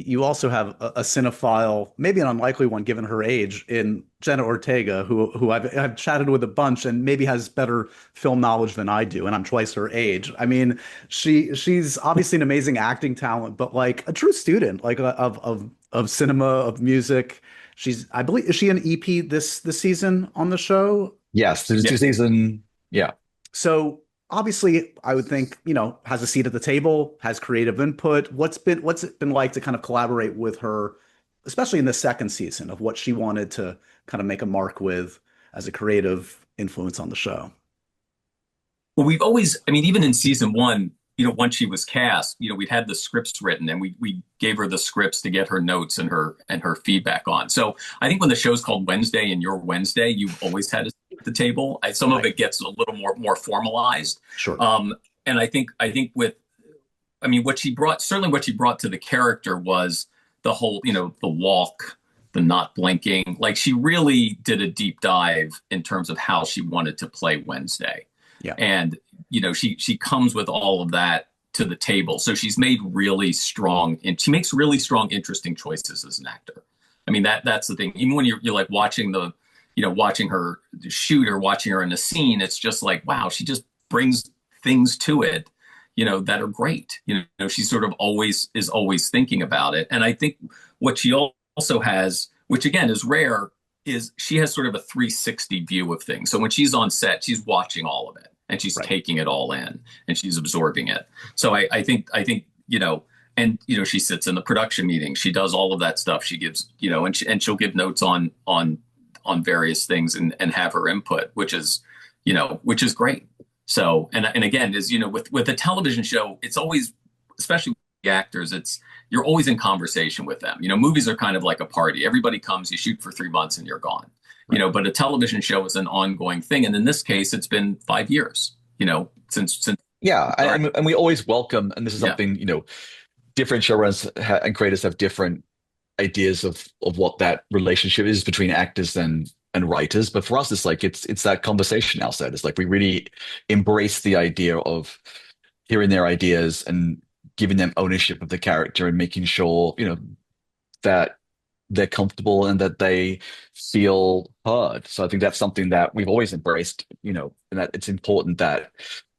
you also have a cinephile, maybe an unlikely one given her age, in Jenna Ortega, who I've chatted with a bunch and maybe has better film knowledge than I do, and I'm twice her age. I mean, she's obviously an amazing acting talent, but like a true student, like of cinema, of music. I believe, is she an EP this season on the show? Yes, there's Yeah. two season. Yeah. So obviously, I would think, has a seat at the table, has creative input. What's it been like to kind of collaborate with her, especially in the second season of what she wanted to kind of make a mark with as a creative influence on the show? Well, we've always, I mean, even in season one, once she was cast, we'd had the scripts written and we gave her the scripts to get her notes and her feedback on. So I think when the show's called Wednesday and you're Wednesday, you've always had a seat at the table. Some of Right. it gets a little more formalized. Sure. And I think with, I mean, certainly what she brought to the character was the whole, the walk, the not blinking. Like she really did a deep dive in terms of how she wanted to play Wednesday. Yeah. And she comes with all of that to the table. So she's made really strong, and she makes really strong, interesting choices as an actor. I mean, that's the thing. Even when you're like watching watching her shoot or watching her in a scene, it's just like, wow, she just brings things to it, that are great. She sort of is always thinking about it. And I think what she also has, which again is rare, is she has sort of a 360 view of things. So when she's on set, she's watching all of it and she's Right. taking it all in and she's absorbing it. So I think, she sits in the production meeting. She does all of that stuff. She gives, and she'll give notes on various things and have her input, which is great. So, and again, is, with a television show, it's always, especially with the actors, you're always in conversation with them. Movies are kind of like a party. Everybody comes, you shoot for 3 months and you're gone. Right. But a television show is an ongoing thing. And in this case, it's been 5 years, since. Yeah, and we always welcome, and this is Yeah. something, different showrunners and creators have different ideas of what that relationship is between actors and writers. But for us, it's like it's that conversation outside. It's like we really embrace the idea of hearing their ideas and giving them ownership of the character and making sure, that they're comfortable and that they feel heard. So I think that's something that we've always embraced, and that it's important that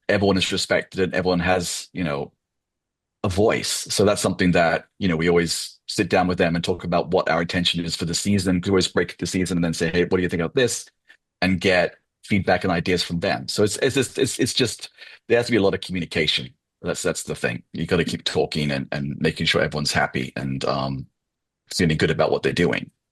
everyone is respected and everyone has, a voice. So that's something that, we always sit down with them and talk about what our intention is for the season. We always break the season and then say, hey, what do you think of this? And get feedback and ideas from them. So it's just there has to be a lot of communication. That's the thing. You got to keep talking and making sure everyone's happy and feeling good about what they're doing.